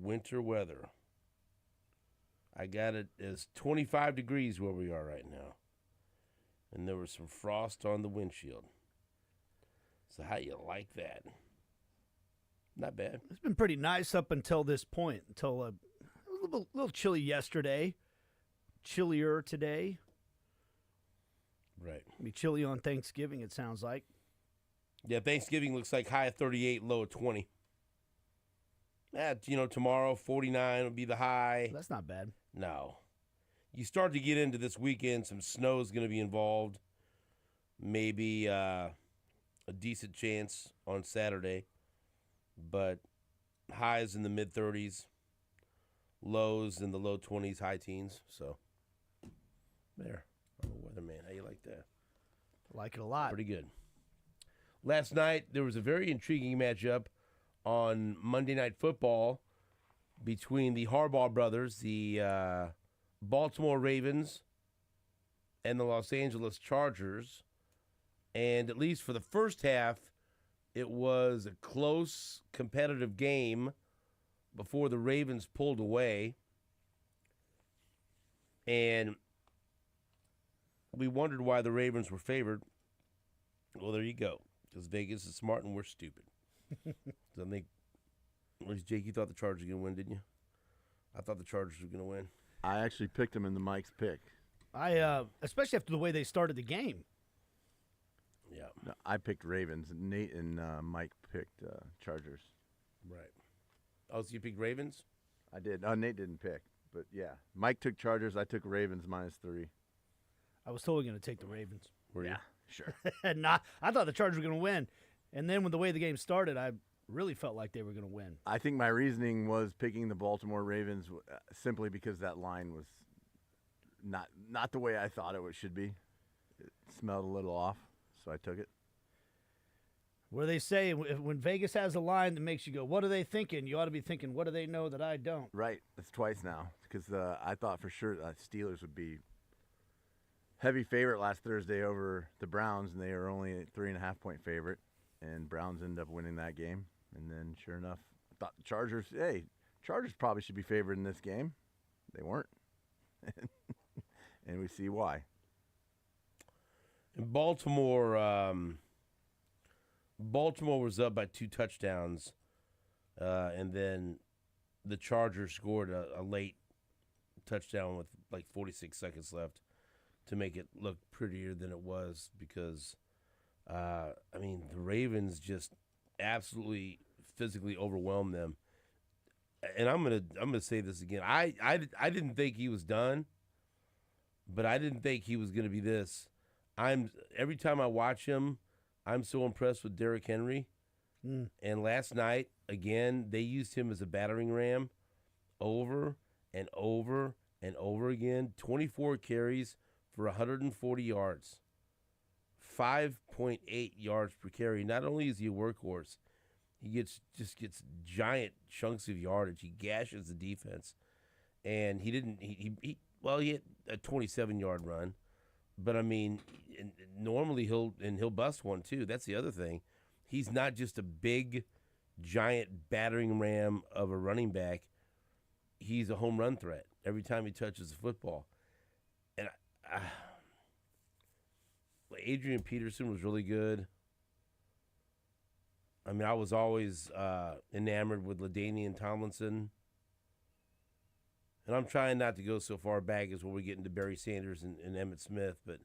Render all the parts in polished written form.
winter weather. I got it as 25 degrees where we are right now. And there was some frost on the windshield. So how you like that? Not bad. It's been pretty nice up until this point, until it was a little chilly yesterday, chillier today. Right. It'll be chilly on Thanksgiving, it sounds like. Yeah, Thanksgiving looks like high of 38, low of 20. Tomorrow, 49 will be the high. That's not bad. No. You start to get into this weekend, some snow is going to be involved. Maybe a decent chance on Saturday. But highs in the mid-30s, lows in the low 20s, high teens. So, there. I'm a weatherman. How you like that? I like it a lot. Pretty good. Last night, there was a very intriguing matchup on Monday Night Football between the Harbaugh brothers, the Baltimore Ravens, and the Los Angeles Chargers. And at least for the first half, it was a close, competitive game before the Ravens pulled away. And we wondered why the Ravens were favored. Well, there you go. Because Vegas is smart and we're stupid. So I think, at least Jake, you thought the Chargers were going to win, didn't you? I thought the Chargers were going to win. I actually picked them in the Mike's pick. Especially after the way they started the game. Yeah. No, I picked Ravens. Nate and Mike picked Chargers. Right. Oh, so you picked Ravens? I did. Nate didn't pick, but yeah. Mike took Chargers. I took Ravens -3. I was totally going to take the Ravens. Were you? Sure. I thought the Chargers were going to win. And then when the way the game started, I really felt like they were going to win. I think my reasoning was picking the Baltimore Ravens simply because that line was not the way I thought it should be. It smelled a little off, so I took it. Where they say when Vegas has a line that makes you go, what are they thinking? You ought to be thinking, what do they know that I don't? Right. That's twice now because I thought for sure Steelers would be heavy favorite last Thursday over the Browns, and they are only a 3.5-point favorite, and Browns ended up winning that game. And then, sure enough, I thought the Chargers probably should be favored in this game. They weren't. And we see why. In Baltimore was up by 2 touchdowns, and then the Chargers scored a late touchdown with like 46 seconds left to make it look prettier than it was because, the Ravens just absolutely physically overwhelmed them. And I'm gonna say this again. I didn't think he was done, but I didn't think he was gonna be this. Every time I watch him, I'm so impressed with Derrick Henry. And last night, again, they used him as a battering ram over and over and over again. 24 carries for 140 yards. 5.8 yards per carry. Not only is he a workhorse, he just gets giant chunks of yardage. He gashes the defense. And he had a 27-yard run. But normally he'll bust one too. That's the other thing. He's not just a big, giant battering ram of a running back. He's a home run threat every time he touches the football. And Adrian Peterson was really good. I was always enamored with LaDainian Tomlinson. And I'm trying not to go so far back as when we get into Barry Sanders and Emmitt Smith, but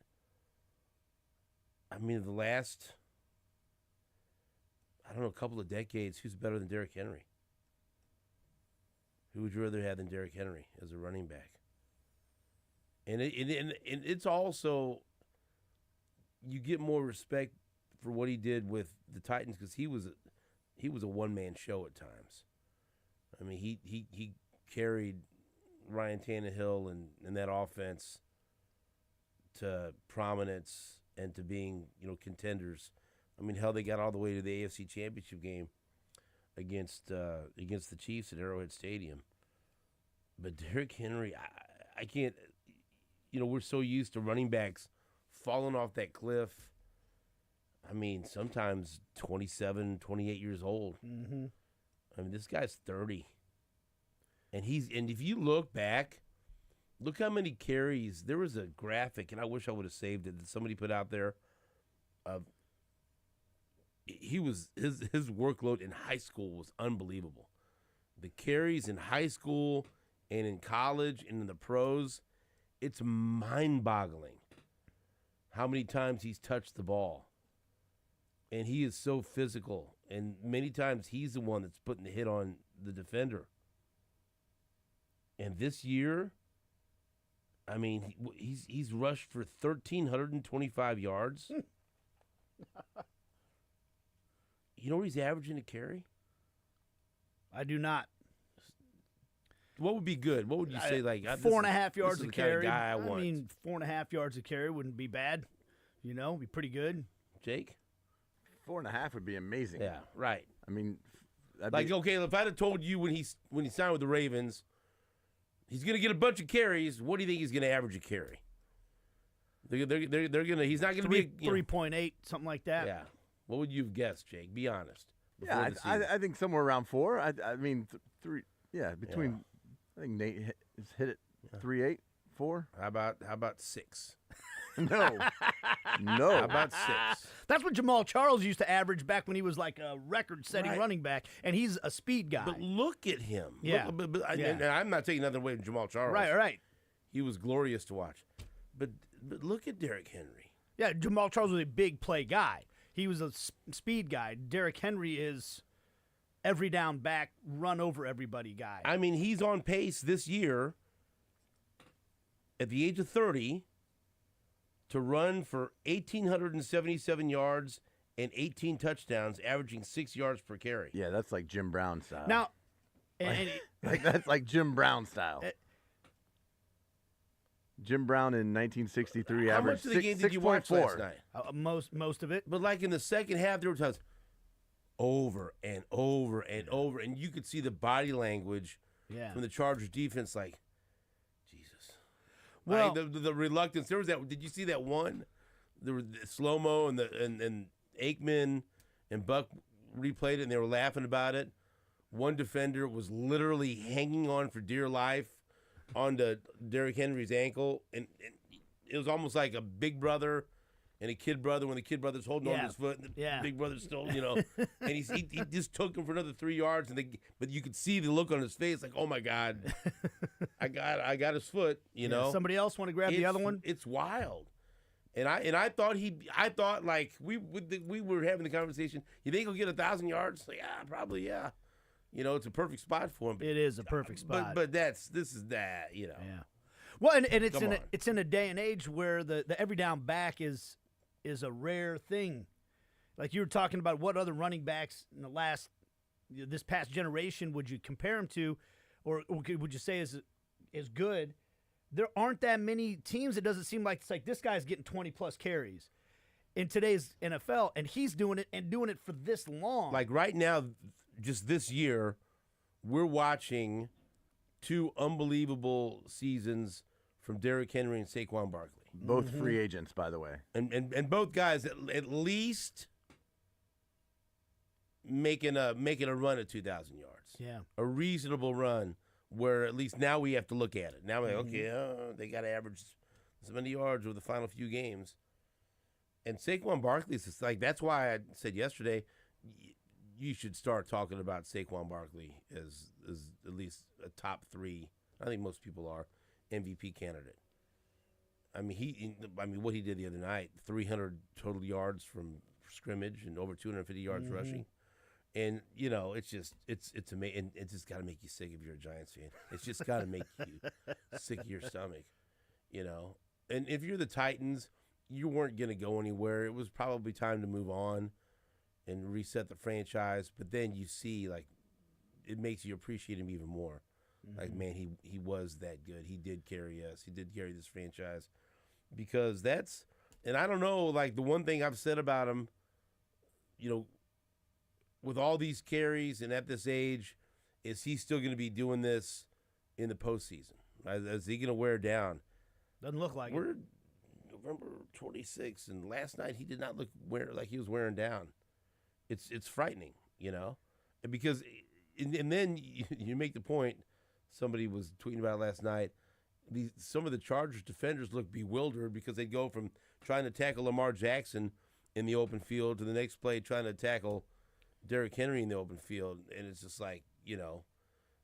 the last, couple of decades, who's better than Derrick Henry? Who would you rather have than Derrick Henry as a running back? And it's also, you get more respect for what he did with the Titans because he was a one-man show at times. He carried Ryan Tannehill and that offense to prominence and to being, contenders. Hell, they got all the way to the AFC Championship game against the Chiefs at Arrowhead Stadium. But Derrick Henry, I can't. We're so used to running backs falling off that cliff. Sometimes 27, 28 years old. Mm-hmm. This guy's 30. And if you look back, look how many carries. There was a graphic, and I wish I would have saved it, that somebody put out there. His workload in high school was unbelievable. The carries in high school and in college and in the pros, it's mind-boggling how many times he's touched the ball. And he is so physical, and many times he's the one that's putting the hit on the defender. And this year, I mean, he's rushed for 1,325 yards. You know what he's averaging a carry? I do not. What would be good? What would you say? Like 4.5 yards a carry. Guy I want. mean, 4.5 yards a carry wouldn't be bad. You know, be pretty good. Jake? 4.5 would be amazing. Yeah, right. I mean, okay, if I'd have told you when he signed with the Ravens, he's going to get a bunch of carries. What do you think he's going to average a carry? They're gonna. He's not going to be 3.8, something like that. Yeah. What would you have guessed, Jake? Be honest. Yeah, I think somewhere around 4. I mean, 3. Yeah, between. Yeah. I think Nate has hit it 3.8, 4. How about 6? No. How about 6? That's what Jamal Charles used to average back when he was like a record-setting running back, and he's a speed guy. But look at him. Yeah. And I'm not taking nothing away from Jamal Charles. Right. He was glorious to watch. But look at Derrick Henry. Yeah, Jamal Charles was a big play guy. He was a speed guy. Derrick Henry is every down back, run over everybody guy. I mean, he's on pace this year at the age of 30 to run for 1,877 yards and 18 touchdowns, averaging 6 yards per carry. Yeah, that's like Jim Brown style. Now, that's like Jim Brown style. Jim Brown in 1963 How averaged much of the game did you watch last night? Most of it. But like in the second half, there were times over and over and over, and you could see the body language from the Chargers defense, like, Jesus. Well, the reluctance. There was that. Did you see that one? There was slow mo and Aikman and Buck replayed it, and they were laughing about it. One defender was literally hanging on for dear life onto Derrick Henry's ankle, and it was almost like a big brother and a kid brother when the kid brother's holding on to his foot, and the big brother's still, and he just took him for another 3 yards, but you could see the look on his face, like, oh my God, I got his foot, you know. Somebody else want to grab the other one? It's wild, and I thought like we were having the conversation. You think he'll get 1,000 yards? Like, yeah, probably, yeah. You know, it's a perfect spot for him. It is a perfect spot. But this is that, you know. Yeah. Well, and it's in a day and age where the every down back is a rare thing. Like you were talking about, what other running backs in this past generation would you compare him to, or would you say is good? There aren't that many teams. It doesn't seem like it's like this guy's getting 20+ carries in today's NFL, and he's doing it for this long. Like right now, just this year, we're watching 2 unbelievable seasons from Derrick Henry and Saquon Barkley. Both free agents, by the way. And both guys at least making a run at 2,000 yards. Yeah. A reasonable run where at least now we have to look at it. Now we're like, okay, they got to average so many yards over the final few games. And Saquon Barkley is just like, that's why I said yesterday, you should start talking about Saquon Barkley as at least a top 3. I think most people are MVP candidate. I mean, what he did the other night, 300 total yards from scrimmage and over 250 yards rushing, and it's amazing. And it's just got to make you sick if you're a Giants fan. It's just got to make you sick of your stomach, And if you're the Titans, you weren't going to go anywhere. It was probably time to move on and reset the franchise, but then you see, like, it makes you appreciate him even more. Like, man, he was that good. He did carry us. He did carry this franchise, because and I don't know, like, the one thing I've said about him, with all these carries and at this age, is he still going to be doing this in the postseason? Right? Is he going to wear down? Doesn't look like We're November 26th, and last night he did not look like he was wearing down. It's frightening, because and then you make the point somebody was tweeting about it last night. Some of the Chargers defenders look bewildered because they go from trying to tackle Lamar Jackson in the open field to the next play trying to tackle Derrick Henry in the open field, and it's just like,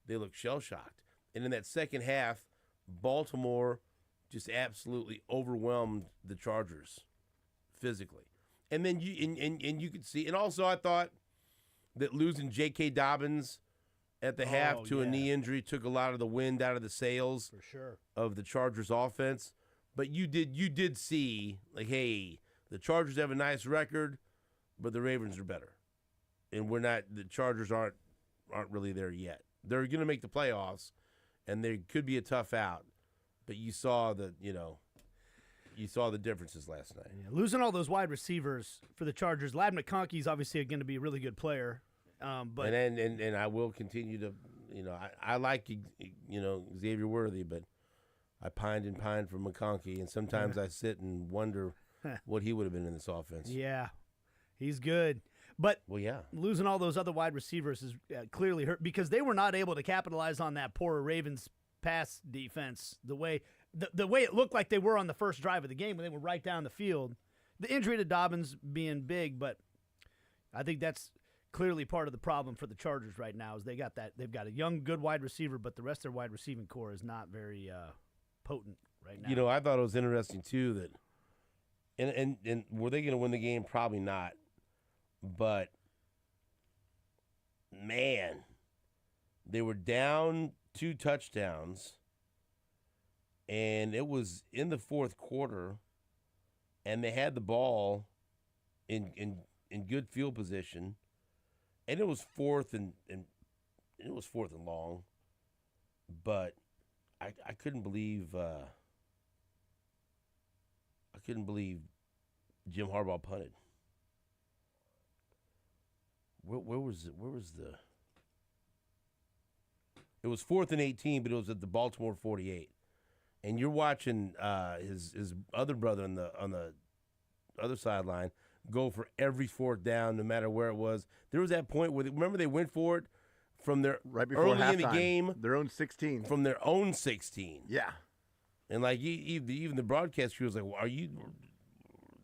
they look shell-shocked. And in that second half, Baltimore just absolutely overwhelmed the Chargers physically. And then you could see, and also I thought that losing J.K. Dobbins at the half to a knee injury took a lot of the wind out of the sails for sure of the Chargers offense. But you did see, like, hey, the Chargers have a nice record, but the Ravens are better. And the Chargers aren't really there yet. They're going to make the playoffs, and they could be a tough out. But you saw the differences last night. Yeah, losing all those wide receivers for the Chargers. Ladd McConkey's obviously going to be a really good player. But and I will continue to, I like, Xavier Worthy, but I pined for McConkey, and sometimes I sit and wonder what he would have been in this offense. Yeah, he's good. But losing all those other wide receivers is clearly hurt because they were not able to capitalize on that poor Ravens pass defense the way it looked like they were on the first drive of the game when they were right down the field. The injury to Dobbins being big, but I think that's clearly part of the problem for the Chargers right now is they've got a young, good wide receiver, but the rest of their wide receiving core is not very potent right now. I thought it was interesting too that, and were they going to win the game? Probably not. But man, they were down 2 touchdowns, and it was in the fourth quarter, and they had the ball in good field position. And it was fourth and long, but I couldn't believe Jim Harbaugh punted. Where was it? It was 4th and 18, but it was at the Baltimore 48. And you're watching his other brother on the other sideline go for every 4th down, no matter where it was. There was that point where they went for it from their right before early halftime, in the game, their own 16, from their own 16. Yeah, and like even the broadcast crew was like, well,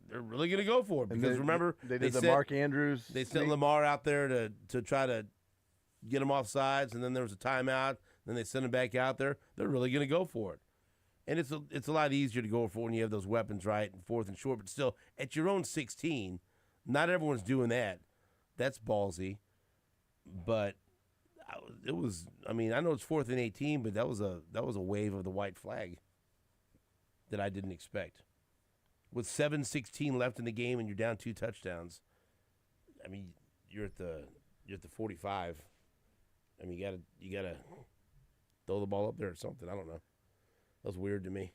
they're really going to go for it because remember they did the Mark Andrews. They sent Lamar out there to try to get him off sides, and then there was a timeout. Then they sent him back out there. They're really going to go for it. And it's a lot easier to go for when you have those weapons right and 4th and short, but still at your own 16, not everyone's doing that. That's ballsy, but it was. I mean, I know it's 4th and 18, but that was a wave of the white flag that I didn't expect. With 7:16 left in the game and you're down 2 touchdowns, I mean, you're at the 45. I mean, you gotta throw the ball up there or something. I don't know. That was weird to me.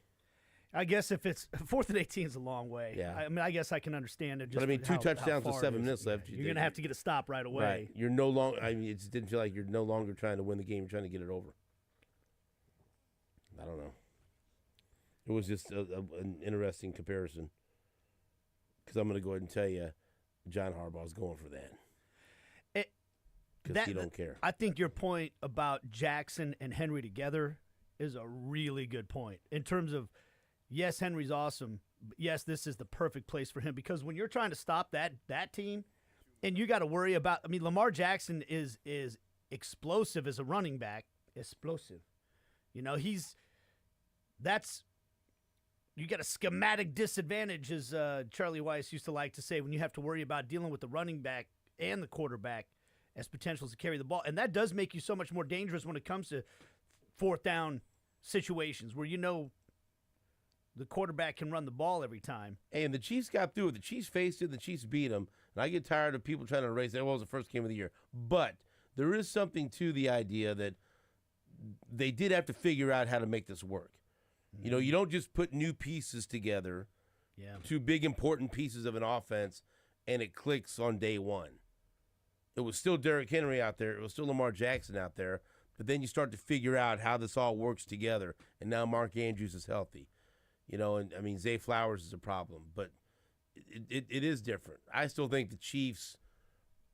I guess if it's 4th and 18 is a long way. Yeah. I mean, I guess I can understand it. Just but I mean, 2 touchdowns with 7 minutes left. You're going to have to get a stop right away. Right. You're no longer. I mean, it just didn't feel like you're no longer trying to win the game. You're trying to get it over. I don't know. It was just an interesting comparison. Because I'm going to go ahead and tell you, John Harbaugh's going for that. Because he don't care. I think your point about Jackson and Henry together is a really good point in terms of, yes, Henry's awesome. But yes, this is the perfect place for him because when you're trying to stop that team, and you got to worry about. I mean, Lamar Jackson is explosive as a running back. Explosive, you got a schematic disadvantage, as Charlie Weiss used to like to say, when you have to worry about dealing with the running back and the quarterback as potentials to carry the ball, and that does make you so much more dangerous when it comes to 4th down situations where the quarterback can run the ball every time. Hey, and the Chiefs got through it. The Chiefs faced it. The Chiefs beat them. And I get tired of people trying to erase that. Well, it was the first game of the year. But there is something to the idea that they did have to figure out how to make this work. Mm-hmm. You don't just put new pieces together, 2 big important pieces of an offense, and it clicks on day one. It was still Derrick Henry out there. It was still Lamar Jackson out there. But then you start to figure out how this all works together. And now Mark Andrews is healthy. And I mean, Zay Flowers is a problem. But it is different. I still think the Chiefs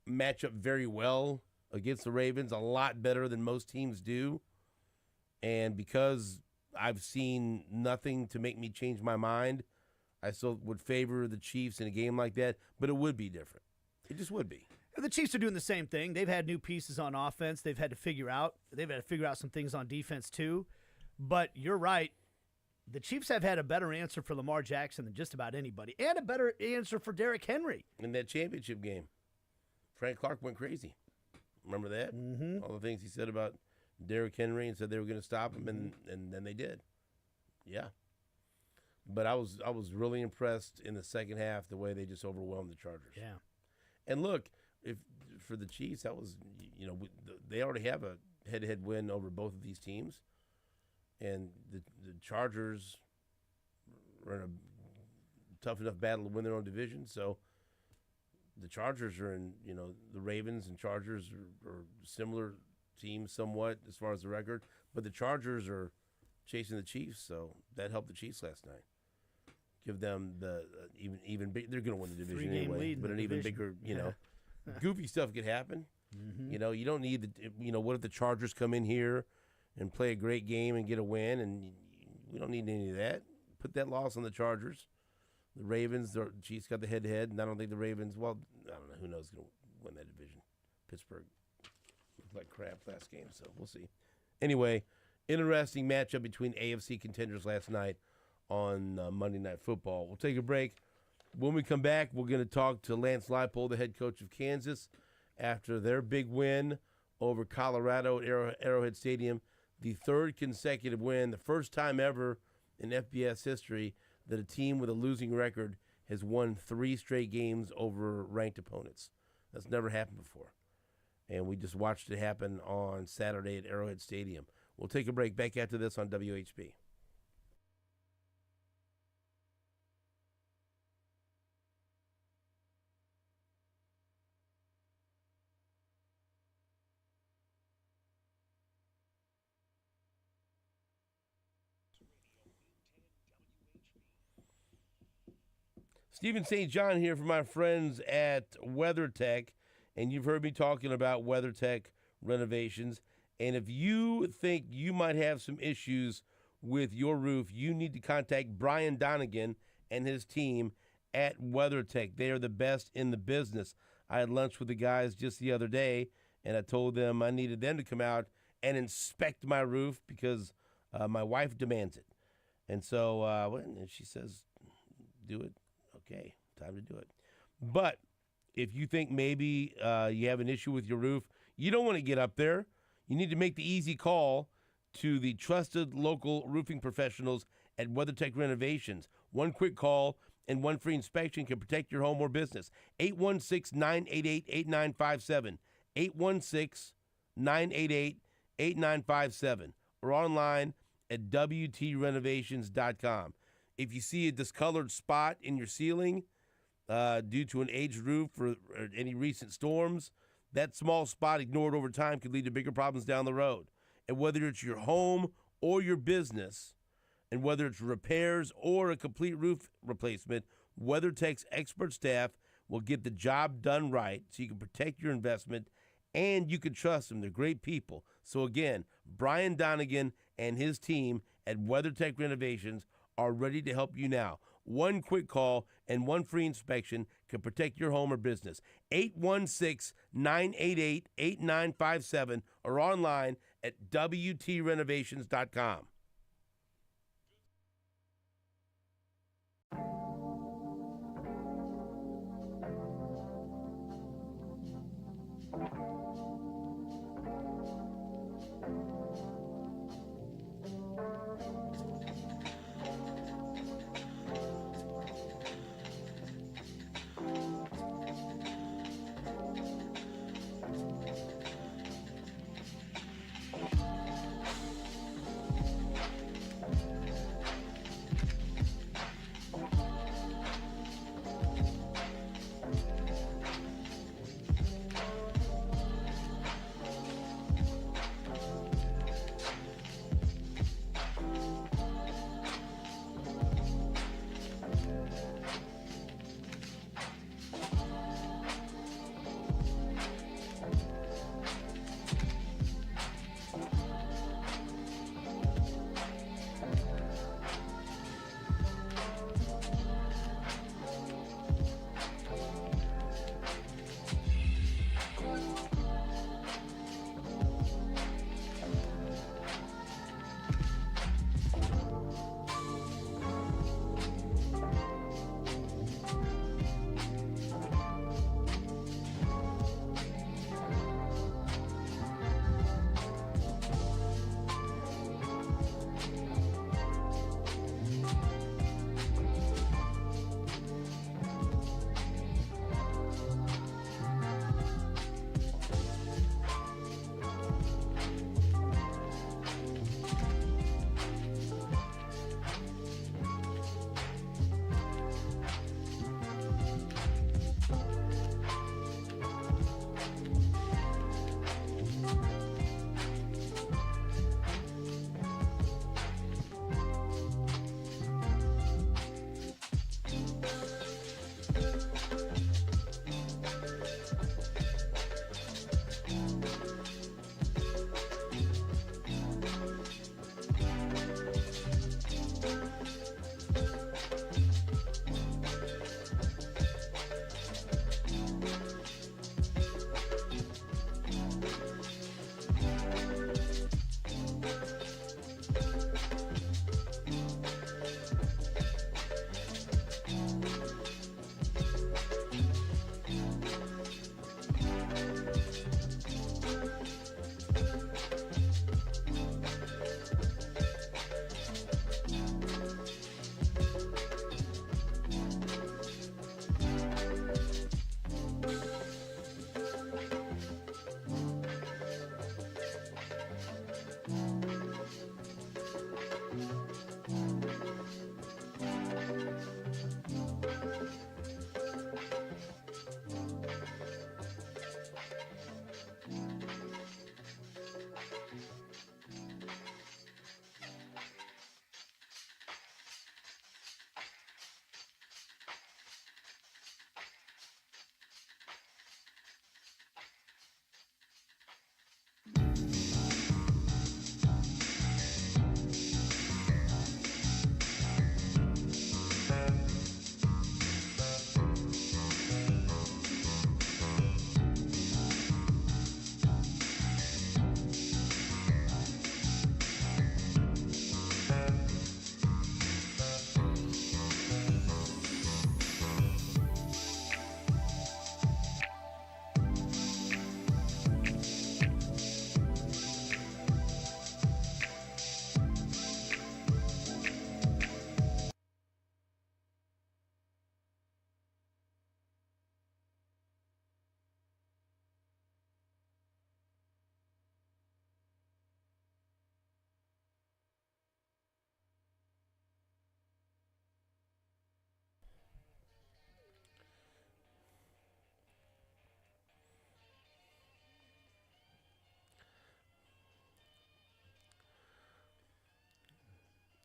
match up very well against the Ravens, a lot better than most teams do. And because I've seen nothing to make me change my mind, I still would favor the Chiefs in a game like that, but it would be different. It just would be. The Chiefs are doing the same thing. They've had new pieces on offense. They've had to figure out some things on defense too. But you're right. The Chiefs have had a better answer for Lamar Jackson than just about anybody, and a better answer for Derrick Henry. In that championship game, Frank Clark went crazy. Remember that? Mm-hmm. All the things he said about Derrick Henry and said they were going to stop him, and then they did. Yeah. But I was really impressed in the second half the way they just overwhelmed the Chargers. Yeah. And look, if for the Chiefs, that was, they already have a head-to-head win over both of these teams. And the Chargers are in a tough enough battle to win their own division. So the Chargers are in, the Ravens and Chargers are similar teams somewhat as far as the record. But the Chargers are chasing the Chiefs, so that helped the Chiefs last night. Give them the even big. They're going to win the division 3-game anyway, lead in but the an even division. bigger, goofy stuff could happen. Mm-hmm. You don't need what if the Chargers come in here and play a great game and get a win, and we don't need any of that. Put that loss on the Chargers. The Ravens, the Chiefs got the head-to-head, and I don't think the Ravens, well, I don't know. Who knows who's going to win that division. Pittsburgh looked like crap last game, so we'll see. Anyway, interesting matchup between AFC contenders last night on Monday Night Football. We'll take a break. When we come back, we're going to talk to Lance Leipold, the head coach of Kansas, after their big win over Colorado at Arrowhead Stadium. The third consecutive win, the first time ever in FBS history that a team with a losing record has won 3 straight games over ranked opponents. That's never happened before. And we just watched it happen on Saturday at Arrowhead Stadium. We'll take a break. Back after this on WHB. Stephen St. John here for my friends at WeatherTech, and you've heard me talking about WeatherTech renovations. And if you think you might have some issues with your roof, you need to contact Brian Donegan and his team at WeatherTech. They are the best in the business. I had lunch with the guys just the other day, and I told them I needed them to come out and inspect my roof because my wife demands it. And so and she says, do it. Okay, time to do it. But if you think maybe you have an issue with your roof, you don't want to get up there. You need to make the easy call to the trusted local roofing professionals at WeatherTech Renovations. One quick call and one free inspection can protect your home or business. 816-988-8957. 816-988-8957. Or online at WTRenovations.com. If you see a discolored spot in your ceiling due to an aged roof or any recent storms, that small spot ignored over time could lead to bigger problems down the road. And whether it's your home or your business, and whether it's repairs or a complete roof replacement, WeatherTech's expert staff will get the job done right so you can protect your investment and you can trust them. They're great people. So again, Brian Donegan and his team at WeatherTech Renovations are ready to help you now. One quick call and one free inspection can protect your home or business. 816-988-8957 or online at WTRenovations.com.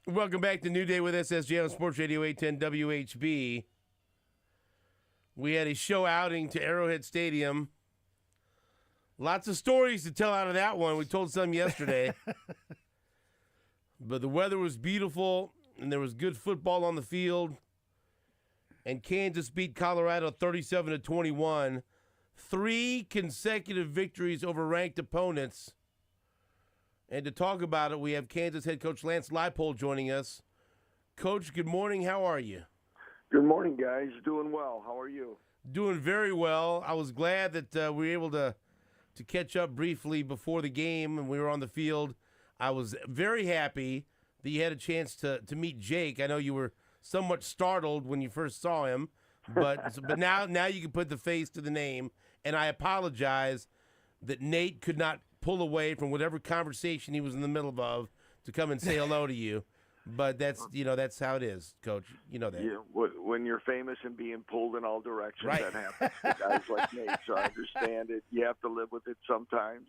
Welcome back to New Day with SSJ on Sports Radio 810 WHB. We had a show outing to Arrowhead Stadium. Lots of stories to tell out of that one. We told some yesterday. But the weather was beautiful, and there was good football on the field. And Kansas beat Colorado 37-21. 3 consecutive victories over ranked opponents. And to talk about it, we have Kansas head coach Lance Leipold joining us. Coach, good morning. How are you? Good morning, guys. Doing well. How are you? Doing very well. I was glad that we were able to catch up briefly before the game and we were on the field. I was very happy that you had a chance to meet Jake. I know you were somewhat startled when you first saw him, but now you can put the face to the name. And I apologize that Nate could not pull away from whatever conversation he was in the middle of to come and say hello to you. But that's how it is, Coach. You know that. Yeah, when you're famous and being pulled in all directions, right. That happens to guys like Nate. So I understand it. You have to live with it sometimes.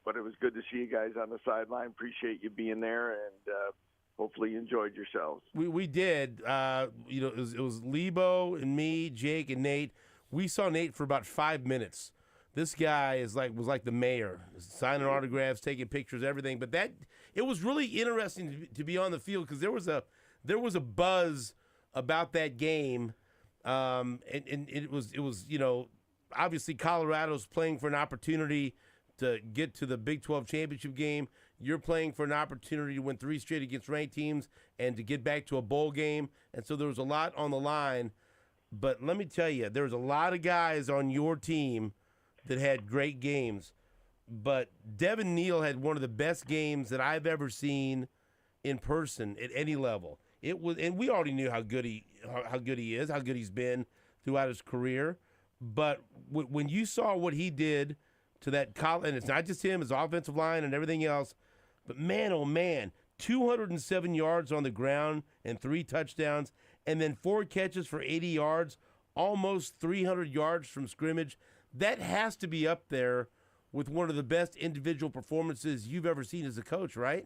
But it was good to see you guys on the sideline. Appreciate you being there, and hopefully you enjoyed yourselves. We did. It was Lebo and me, Jake and Nate. We saw Nate for about 5 minutes. This guy was like the mayor, signing autographs, taking pictures, everything. But it was really interesting to be on the field because there was a buzz about that game, and it was obviously Colorado's playing for an opportunity to get to the Big 12 championship game. You're playing for an opportunity to win 3 straight against ranked teams and to get back to a bowl game. And so there was a lot on the line. But let me tell you, there was a lot of guys on your team that had great games. But Devin Neal had one of the best games that I've ever seen in person at any level. And we already knew how good he is, how good he's been throughout his career. But when you saw what he did to that college, and it's not just him, his offensive line and everything else, but man, oh man, 207 yards on the ground and 3 touchdowns, and then 4 catches for 80 yards, almost 300 yards from scrimmage. That has to be up there with one of the best individual performances you've ever seen as a coach, right?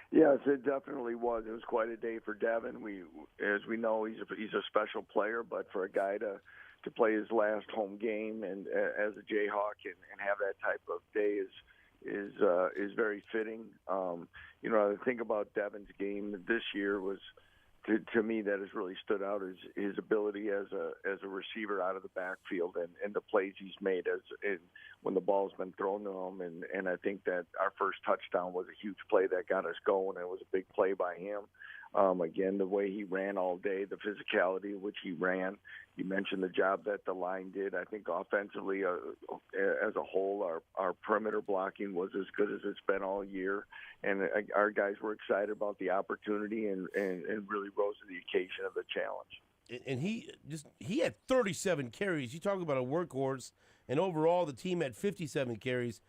Yes, it definitely was. It was quite a day for Devin. As we know, he's a special player, but for a guy to play his last home game and as a Jayhawk and have that type of day is very fitting. The thing about Devin's game this year was, to me, that has really stood out is his ability as a receiver out of the backfield and the plays he's made when the ball's been thrown to him. And I think that our first touchdown was a huge play that got us going. It was a big play by him. Again, the way he ran all day, the physicality in which he ran. You mentioned the job that the line did. I think offensively, as a whole, our perimeter blocking was as good as it's been all year. And our guys were excited about the opportunity and really rose to the occasion of the challenge. And he had 37 carries. You talk about a workhorse, and overall the team had 57 carries.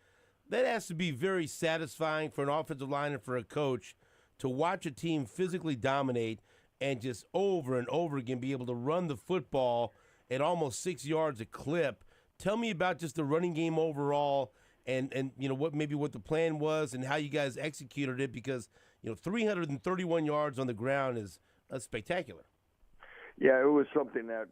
That has to be very satisfying for an offensive line and for a coach to watch a team physically dominate and just over and over again be able to run the football at almost 6 yards a clip. Tell me about just the running game overall and what the plan was and how you guys executed it, because 331 yards on the ground is spectacular. Yeah, it was something that,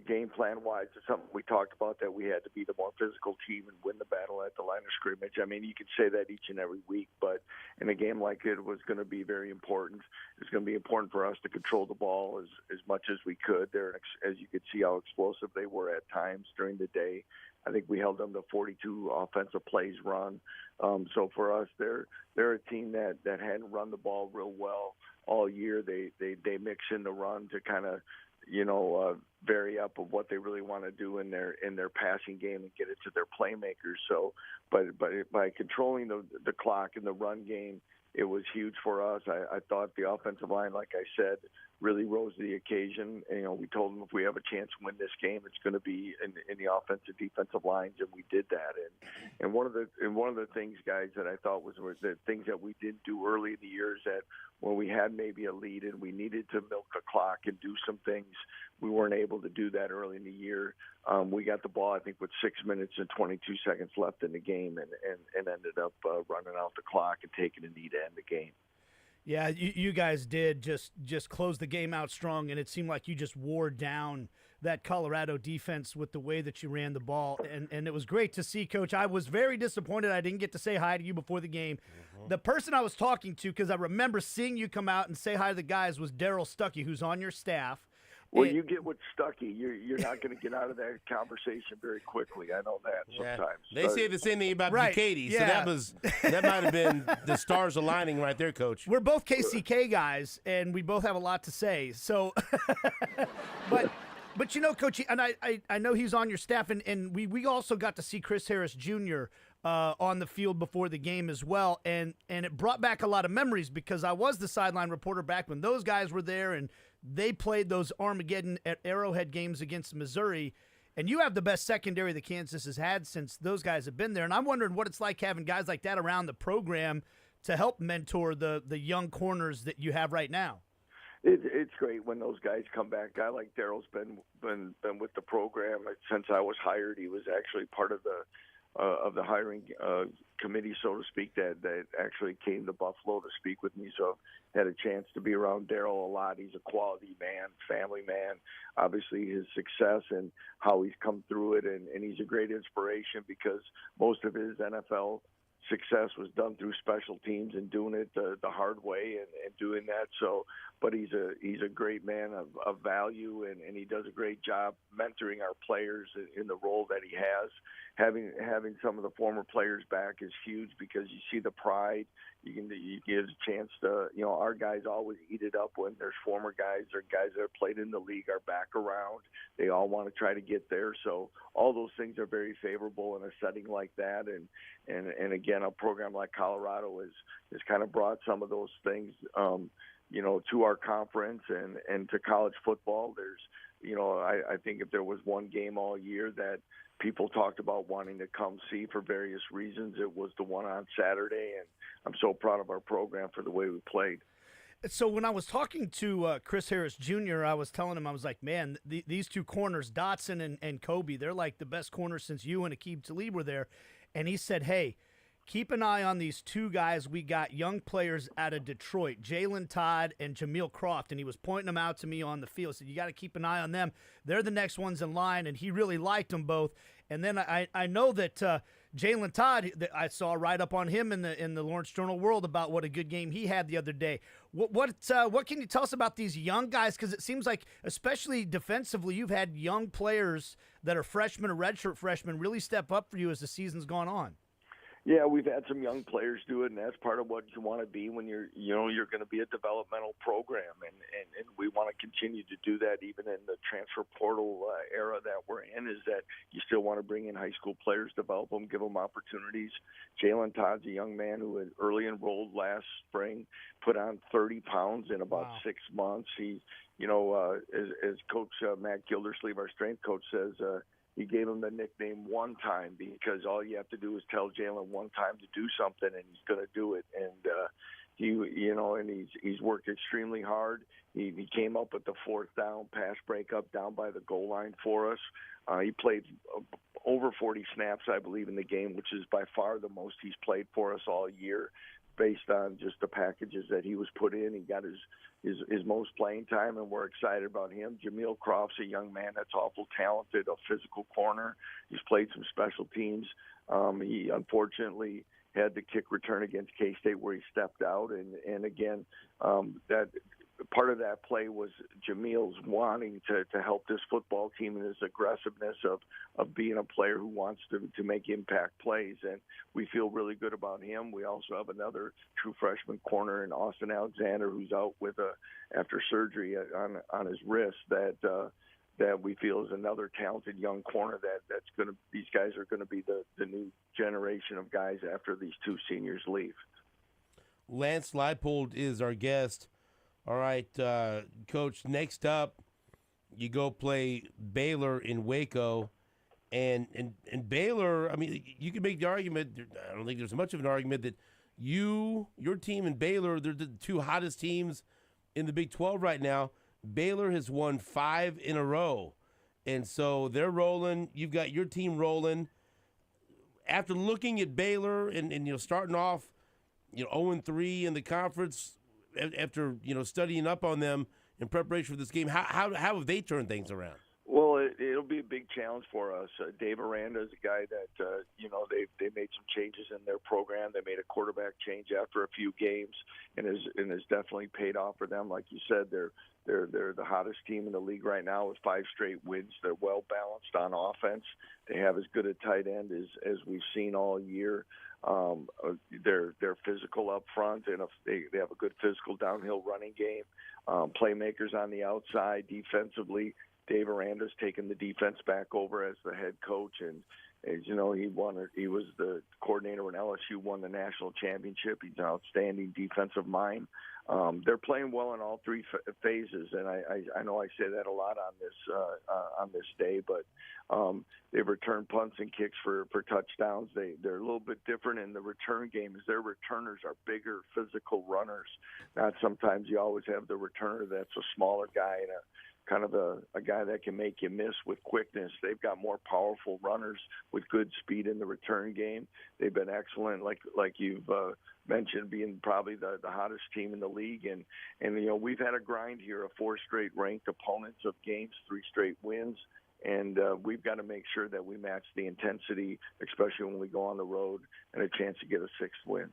game plan-wise, is something we talked about, that we had to be the more physical team and win the battle at the line of scrimmage. I mean, you could say that each and every week, but in a game like it was going to be very important. It's going to be important for us to control the ball as much as we could. As you could see how explosive they were at times during the day. I think we held them to 42 offensive plays run. So for us, they're a team that hadn't run the ball real well all year. They mix in the run to kind of vary up of what they really want to do in their passing game and get it to their playmakers. So, but by controlling the clock in the run game, it was huge for us. I thought the offensive line, like I said, really rose to the occasion. We told them if we have a chance to win this game, it's going to be in the offensive defensive lines, and we did that. And one of the things, guys, that I thought was the things that we didn't do early in the year is that when we had maybe a lead and we needed to milk the clock and do some things, we weren't able to do that early in the year. We got the ball, I think, with 6 minutes and 22 seconds left in the game, and ended up running out the clock and taking a knee to end the game. Yeah, you guys did just close the game out strong, and it seemed like you just wore down that Colorado defense with the way that you ran the ball, and it was great to see, Coach. I was very disappointed I didn't get to say hi to you before the game. The person I was talking to, because I remember seeing you come out and say hi to the guys, was Daryl Stuckey, who's on your staff. Well, you get with Stuckey, you're not going to get out of that conversation very quickly. I know that sometimes. They say the same thing about Bukaty, yeah. So that might have been the stars aligning right there, Coach. We're both KCK guys, and we both have a lot to say. So, but you know, Coach, and I know he's on your staff, and we also got to see Chris Harris Jr. On the field before the game as well, and it brought back a lot of memories because I was the sideline reporter back when those guys were there, and they played those Armageddon at Arrowhead games against Missouri, and you have the best secondary that Kansas has had since those guys have been there, and I'm wondering what it's like having guys like that around the program to help mentor the young corners that you have right now. It's great when those guys come back. A guy like Daryl's been with the program since I was hired. He was actually part of the hiring committee, so to speak, that actually came to Buffalo to speak with me. So I had a chance to be around Daryl a lot. He's a quality man, family man. Obviously, his success and how he's come through it, and he's a great inspiration because most of his NFL success was done through special teams and doing it the hard way and doing that. So, but he's a great man of value, and he does a great job mentoring our players in the role that he has. Having some of the former players back is huge because you see the pride. You get a chance to, our guys always eat it up when there's former guys or guys that have played in the league are back around. They all want to try to get there. So all those things are very favorable in a setting like that. And again, a program like Colorado has kind of brought some of those things, to our conference and to college football. There's, I think if there was one game all year that people talked about wanting to come see for various reasons, it was the one on Saturday, and I'm so proud of our program for the way we played. So when I was talking to Chris Harris Jr., I was telling him, I was like, man, these two corners, Dotson and Kobe, they're like the best corners since you and Aqib Talib were there. And he said, hey, keep an eye on these two guys. We got young players out of Detroit, Jalen Todd and Jameel Croft, and he was pointing them out to me on the field. He said, you got to keep an eye on them. They're the next ones in line, and he really liked them both. And then I know that Jalen Todd, I saw a write-up on him in the Lawrence Journal-World about what a good game he had the other day. What can you tell us about these young guys? Because it seems like, especially defensively, you've had young players that are freshmen or redshirt freshmen really step up for you as the season's gone on. Yeah, we've had some young players do it, and that's part of what you want to be when you're going to be a developmental program, and we want to continue to do that even in the transfer portal era that we're in, is that you still want to bring in high school players, develop them, give them opportunities. Jalen Todd's a young man who had early enrolled last spring, put on 30 pounds in about 6 months. He, as Coach Matt Gildersleeve, our strength coach, says, he gave him the nickname One Time because all you have to do is tell Jalen one time to do something, and he's going to do it. And he's worked extremely hard. He came up with the fourth down pass breakup down by the goal line for us. He played over 40 snaps, I believe, in the game, which is by far the most he's played for us all year, based on just the packages that he was put in. He got his most playing time, and we're excited about him. Jameel Croft's a young man that's awful talented, a physical corner. He's played some special teams. He unfortunately had the kick return against K-State where he stepped out, and again, that part of that play was Jameel's wanting to help this football team and his aggressiveness of being a player who wants to make impact plays, and we feel really good about him. We also have another true freshman corner in Austin Alexander who's out with after surgery on his wrist that we feel is another talented young corner these guys are going to be the new generation of guys after these two seniors leave. Lance Leipold is our guest. All right, Coach, next up, you go play Baylor in Waco. And Baylor, I mean, you can make the argument, I don't think there's much of an argument, that your team and Baylor, they're the two hottest teams in the Big 12 right now. Baylor has won 5 in a row. And so they're rolling. You've got your team rolling. After looking at Baylor and starting off 0-3 in the conference, after studying up on them in preparation for this game, how have they turned things around? Well, it'll be a big challenge for us. Dave Aranda is a guy that they made some changes in their program. They made a quarterback change after a few games, and has definitely paid off for them. Like you said, they're the hottest team in the league right now with 5 straight wins. They're well balanced on offense. They have as good a tight end as we've seen all year. They're physical up front, and they have a good physical downhill running game. Playmakers on the outside defensively. Dave Aranda's taken the defense back over as the head coach, and as you know, he was the coordinator when LSU won the national championship. He's an outstanding defensive mind. They're playing well in all 3 phases, and I know I say that a lot on this day, but they've returned punts and kicks for touchdowns. They're a little bit different in the return game, as their returners are bigger, physical runners. Not sometimes you always have the returner that's a smaller guy and kind of a guy that can make you miss with quickness. They've got more powerful runners with good speed in the return game. They've been excellent, like you've mentioned, being probably the hottest team in the league. And we've had a grind here of 4 straight ranked opponents of games, 3 straight wins. And we've got to make sure that we match the intensity, especially when we go on the road, and a chance to get a 6th win.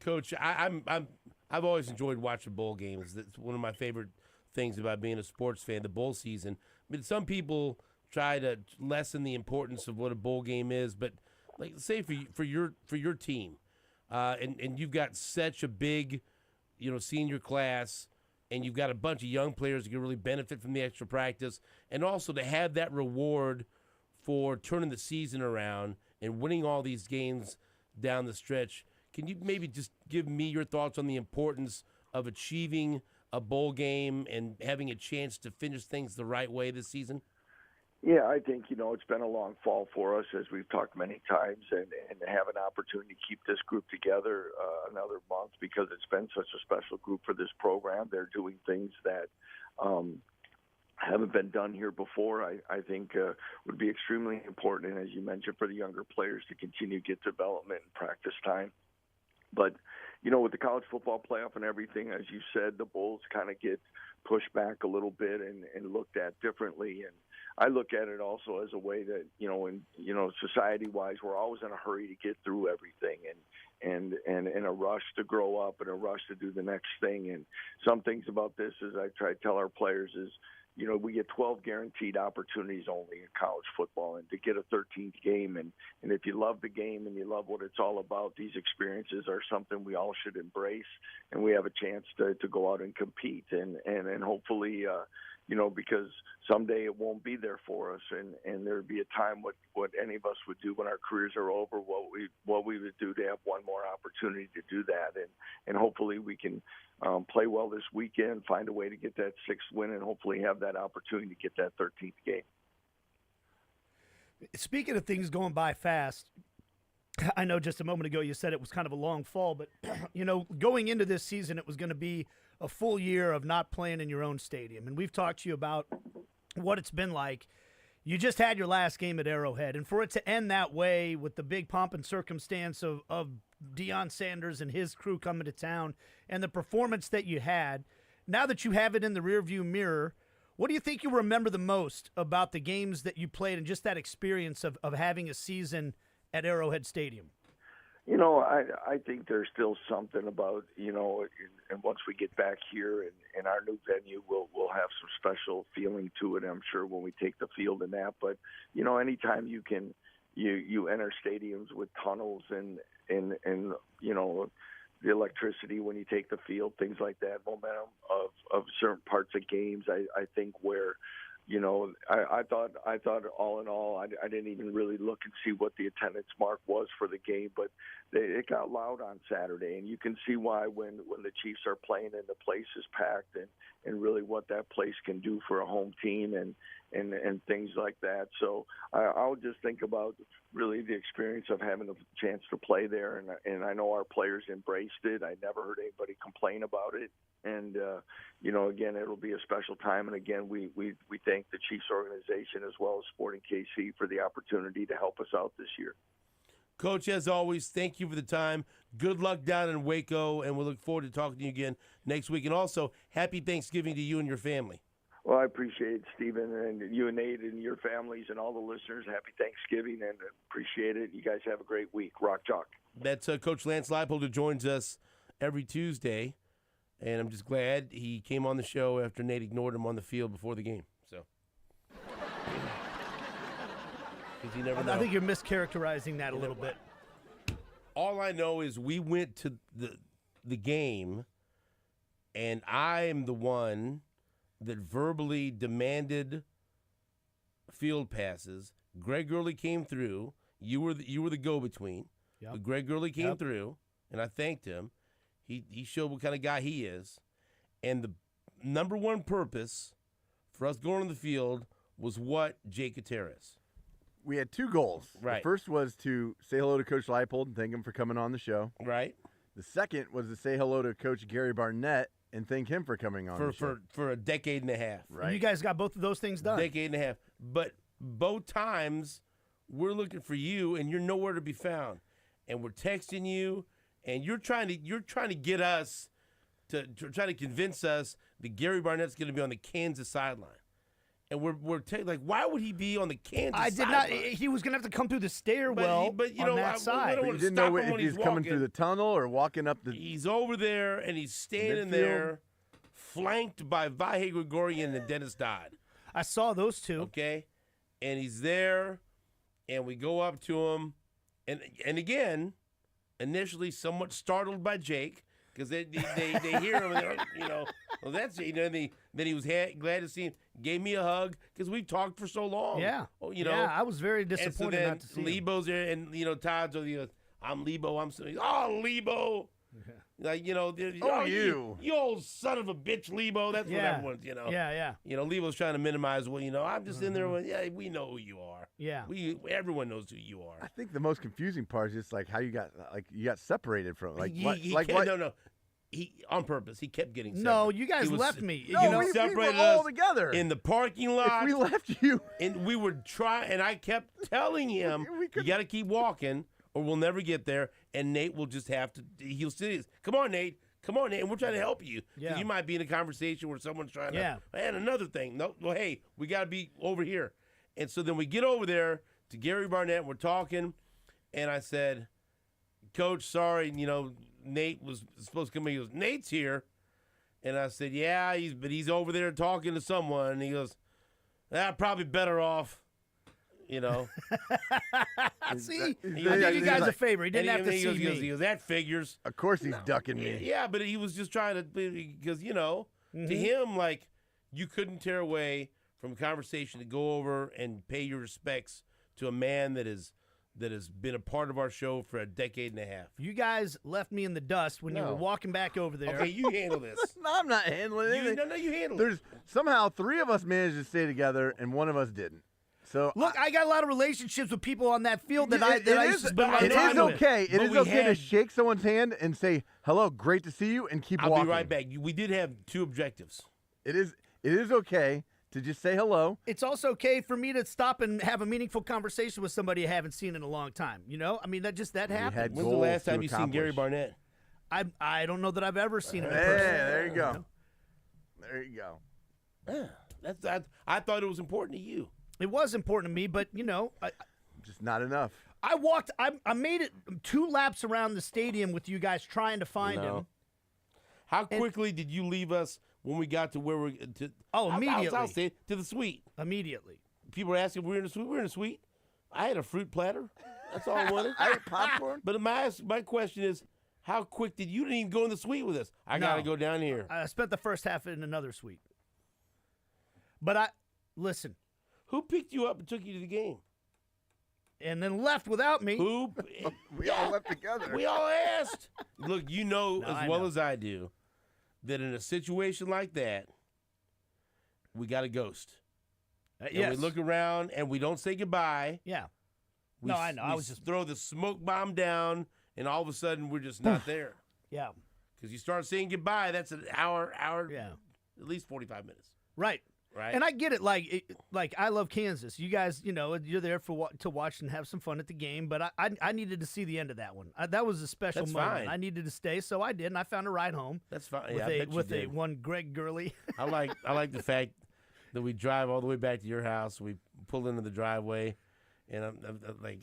Coach, I've always enjoyed watching bowl games. That's one of my favorite things about being a sports fan, the bowl season. I mean, some people try to lessen the importance of what a bowl game is, but like say for your team, and you've got such a big, senior class, and you've got a bunch of young players that can really benefit from the extra practice, and also to have that reward for turning the season around and winning all these games down the stretch. Can you maybe just give me your thoughts on the importance of achieving a bowl game and having a chance to finish things the right way this season? Yeah, I think, it's been a long fall for us, as we've talked many times, and have an opportunity to keep this group together another month, because it's been such a special group for this program. They're doing things that haven't been done here before. I think would be extremely important, and as you mentioned, for the younger players to continue to get development and practice time. But, with the college football playoff and everything, as you said, the Bulls kind of get pushed back a little bit and looked at differently. And I look at it also as a way that, society-wise, we're always in a hurry to get through everything and in a rush to grow up and a rush to do the next thing. And some things about this, as I try to tell our players, is, we get 12 guaranteed opportunities only in college football, and to get a 13th game. And if you love the game and you love what it's all about, these experiences are something we all should embrace, and we have a chance to go out and compete. And hopefully, because someday it won't be there for us, and there'd be a time what any of us would do when our careers are over, what we would do to have one more opportunity to do that. And hopefully we can play well this weekend, find a way to get that 6th win, and hopefully have that opportunity to get that 13th game. Speaking of things going by fast, I know just a moment ago you said it was kind of a long fall, but, going into this season, it was going to be a full year of not playing in your own stadium. And we've talked to you about what it's been like. You just had your last game at Arrowhead, and for it to end that way with the big pomp and circumstance of Deion Sanders and his crew coming to town and the performance that you had, now that you have it in the rearview mirror, what do you think you remember the most about the games that you played and just that experience of having a season at Arrowhead Stadium? I think there's still something about, and once we get back here in our new venue, we'll have some special feeling to it, I'm sure, when we take the field and that. But, anytime you enter stadiums with tunnels and the electricity when you take the field, things like that, momentum of certain parts of games, I think where – I thought all in all, I didn't even really look and see what the attendance mark was for the game, but it got loud on Saturday, and you can see why when the Chiefs are playing and the place is packed, and really what that place can do for a home team and things like that. So I'll just think about really the experience of having a chance to play there, and I know our players embraced it. I never heard anybody complain about it. And, again, it'll be a special time. And, again, we thank the Chiefs organization as well as Sporting KC for the opportunity to help us out this year. Coach, as always, thank you for the time. Good luck down in Waco, and we'll look forward to talking to you again next week. And also, happy Thanksgiving to you and your family. Well, I appreciate it, Stephen, and you and Nate and your families and all the listeners. Happy Thanksgiving, and appreciate it. You guys have a great week. Rock Chalk. That's Coach Lance Leipold, who joins us every Tuesday, and I'm just glad he came on the show after Nate ignored him on the field before the game. So, because you never know. I think you're mischaracterizing that a little bit. All I know is we went to the game, and I am the one that verbally demanded field passes. Greg Gurley came through. You were the go-between. Yep. But Greg Gurley came through, and I thanked him. He showed what kind of guy he is. And the number one purpose for us going on the field was what, Jake Gutierrez? We had two goals. Right. The first was to say hello to Coach Leipold and thank him for coming on the show. Right. The second was to say hello to Coach Gary Barnett and thank him for coming on the show. For a decade and a half. Right. And you guys got both of those things done. Decade and a half. But both times we're looking for you, and you're nowhere to be found. And we're texting you, and you're trying to get us to try to convince us that Gary Barnett's going to be on the Kansas sideline. And we're like, why would he be on the Kansas sideline? I did not. He was going to have to come through the stairwell but you on know, that side. don't But you wanna didn't stop know him if when he was he's coming walking. through the tunnel or walking up the. He's over there, and he's standing Midfield. there, flanked by Vahe Gregorian and Dennis Dodd. I saw those two. Okay, and he's there, and we go up to him, and again, initially somewhat startled by Jake because they hear him and they're well that's then he was glad to see him, gave me a hug because we've talked for so long. Yeah, yeah, I was very disappointed and so not to see him. Lebo's there, and Todd's I'm Lebo, Lebo. Like, you old son of a bitch, Lebo. That's what everyone's, Yeah. Lebo's trying to minimize, I'm just in there with, we know who you are. Yeah. Everyone knows who you are. I think the most confusing part is just like how you got separated from what? No. He on purpose. He kept getting separated. No, you guys left me. No, we separated were all us together in the parking lot. If we left you, and we were trying, and I kept telling him, you got to keep walking, or we'll never get there. And Nate will just have to. He'll say, "Come on, Nate. Come on, Nate." And we're trying to help you. Yeah. You might be in a conversation where someone's trying to. Yeah. And another thing. No. Well, hey, we got to be over here. And so then we get over there to Gary Barnett. And we're talking, and I said, "Coach, sorry, Nate was supposed to come in." He goes, "Nate's here," and I said, "Yeah, he's over there talking to someone." And he goes, "Probably better off." See, I did you guys a favor. He didn't have to see me. He goes, "That figures." Of course he's ducking me. Yeah, but he was just trying to, because, to him, like, you couldn't tear away from a conversation to go over and pay your respects to a man that has been a part of our show for a decade and a half. You guys left me in the dust when you were walking back over there. Okay, you handle this. No, I'm not handling it. You handle it. There's somehow three of us managed to stay together and one of us didn't. So look, I got a lot of relationships with people on that field that I used to spend my it time is with. okay. It is okay to shake someone's hand and say hello, great to see you, and keep walking. I'll be right back. We did have two objectives. It is okay to just say hello. It's also okay for me to stop and have a meaningful conversation with somebody I haven't seen in a long time. I mean, that happens. When's the last time you seen Gary Barnett? I don't know that I've ever seen him in Hey, person. there you go. There you go. Yeah, I thought it was important to you. It was important to me, but Just not enough. I made it 2 laps around the stadium with you guys trying to find him. How quickly did you leave us when we got to where we're to? Immediately. I'll say it, to the suite. Immediately. People were asking if we were in the suite. We were in the suite. I had a fruit platter. That's all I wanted. I ate popcorn. But my question is, how quick you didn't even go in the suite with us? I got to go down here. I spent the first half in another suite. But listen. Who picked you up and took you to the game? And then left without me. Who? We all left together. We all asked. Look, as well as I do, that in a situation like that, we got a ghost. Yes. We look around and we don't say goodbye. Yeah. I know. I was just throw the smoke bomb down, and all of a sudden we're just not there. Yeah. Because you start saying goodbye, that's an hour. Yeah. At least 45 minutes. Right. Right. And I get it. Like I love Kansas. You guys, you're there to watch and have some fun at the game. But I needed to see the end of that one. That was a special That's moment. fine. I needed to stay, so I did, and I found a ride home. That's fine. With a one Greg Gurley. I like the fact that we drive all the way back to your house. We pull into the driveway, and I'm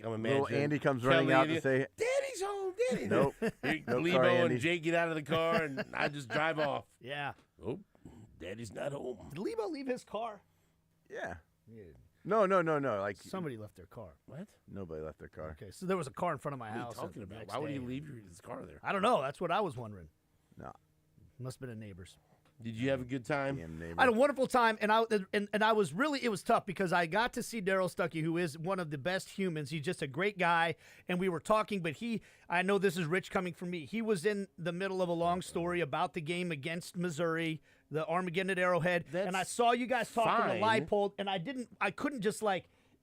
imagining little Andy comes running out to say, "Daddy's home, Daddy." Nope. Lebo sorry, and Andy. Jake get out of the car, and I just drive off. Yeah. Oh, Daddy's not home. Did Lebo leave his car? Yeah. Yeah. No. Like Somebody left their car. What? nobody left their car. Okay, so there was a car in front of my What are house. you talking the about? next Why would day. you leave his car there? I don't know. That's what I was wondering. No. Must have been a neighbor's. Did you have a good time? Damn neighbor. I had a wonderful time, and I was really, it was tough because I got to see Daryl Stuckey, who is one of the best humans. He's just a great guy, and we were talking, but I know this is rich coming from me. He was in the middle of a long story about the game against Missouri, the Armageddon at Arrowhead, and I saw you guys talking to fine. Leipold, and I couldn't just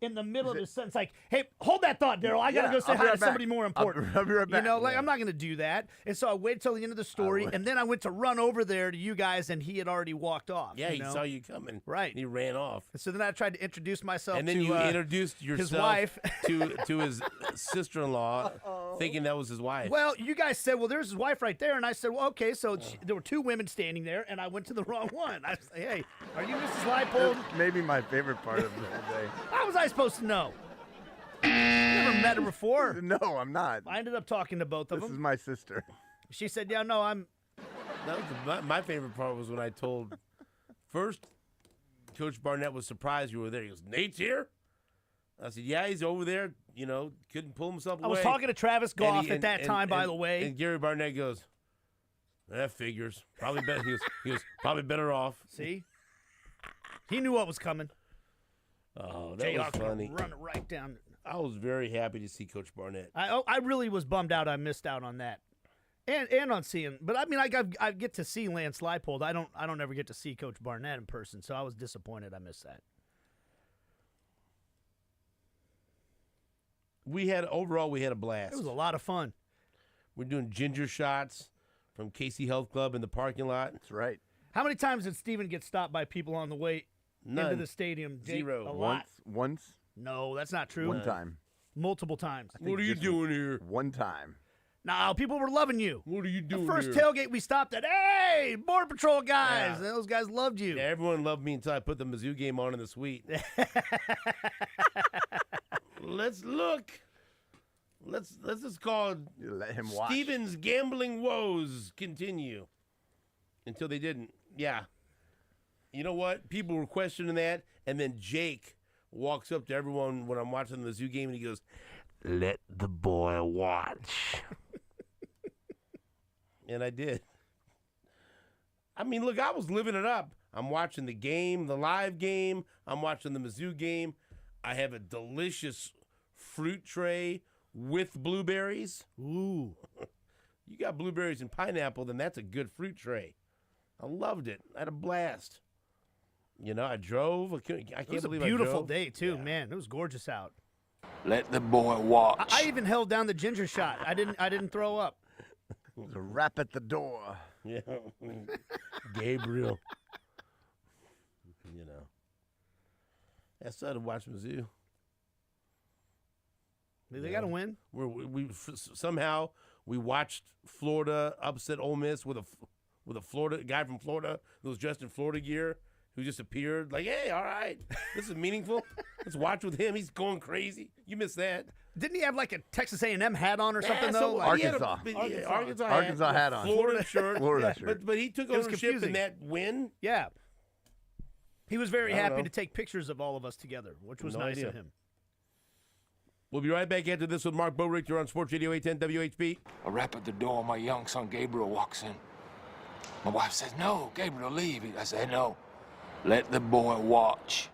in the middle of his sentence, hey, hold that thought, Daryl. I got to go say I'll be hi right to back. somebody more important. I'll be right back. I'm not going to do that. And so I waited till the end of the story, and then I went to run over there to you guys, and he had already walked off. Yeah, you he know? saw you coming. Right. And he ran off. And so then I tried to introduce myself And then to you introduced yourself wife. to his sister-in-law, thinking that was his wife. Well, you guys said, well, there's his wife right there. And I said, well, okay. So there were two women standing there, and I went to the wrong one. I said, hey, are you Mrs. Leipold? That's maybe my favorite part of the whole day. How was I supposed to know? Never met her before. No, I'm not. I ended up talking to both of This is them. my sister. She said, yeah, no, I'm. That was my favorite part was when I told first Coach Barnett was surprised you were there. He goes, "Nate's here?" I said, "Yeah, he's over there. Couldn't pull himself away." I was talking to Travis And Goff he- at that time, by and- the way. And Gary Barnett goes, "That figures. Probably better." He was probably better off. See? He knew what was coming. Oh, that was funny. Run it right down. I was very happy to see Coach Barnett. I really was bummed out. I missed out on that, and on seeing. But I mean, I get to see Lance Leipold. I don't ever get to see Coach Barnett in person, so I was disappointed. I missed that. We had a blast. It was a lot of fun. We're doing ginger shots from Casey Health Club in the parking lot. That's right. How many times did Steven get stopped by people on the way into None. the stadium? Jake? Zero. A lot. Once. No, that's not true. One time. Multiple times. What are you doing here? One time. No, people were loving you. What are you doing The first here? tailgate we stopped at, hey, Border Patrol guys. Yeah. Those guys loved you. Yeah, everyone loved me until I put the Mizzou game on in the suite. Let's look. Let's just call You let him watch. Steven's gambling woes continue until they didn't. Yeah. You know what? People were questioning that, and then Jake walks up to everyone when I'm watching the Mizzou game, and he goes, "Let the boy watch." And I did. I mean, look, I was living it up. I'm watching the game, the live game. I'm watching the Mizzou game. I have a delicious fruit tray with blueberries. Ooh. You got blueberries and pineapple, then that's a good fruit tray. I loved it. I had a blast. I drove. I can't It was a believe I beautiful drove. day, too, Yeah. man. It was gorgeous out. Let the boy watch. I even held down the ginger shot. I didn't throw up. There's a rap at the door. Yeah. Gabriel. I started watching Mizzou. They got to win. Somehow we watched Florida upset Ole Miss with a Florida guy from Florida who was dressed in Florida gear who just appeared like, hey, all right, this is meaningful. Let's watch with him. He's going crazy. You missed that. Didn't he have like a Texas A&M hat on or something though? he had Arkansas. Arkansas hat on. Florida shirt. Florida Yeah, shirt. But he took was ownership confusing. in that win. Yeah. He was very I don't happy know. to take pictures of all of us together, which was No nice idea. of him. We'll be right back after this with Mark Borick. You're on Sports Radio 810 WHB. A rap at the door. My young son Gabriel walks in. My wife says, "No, Gabriel, leave." I said, "No, let the boy watch."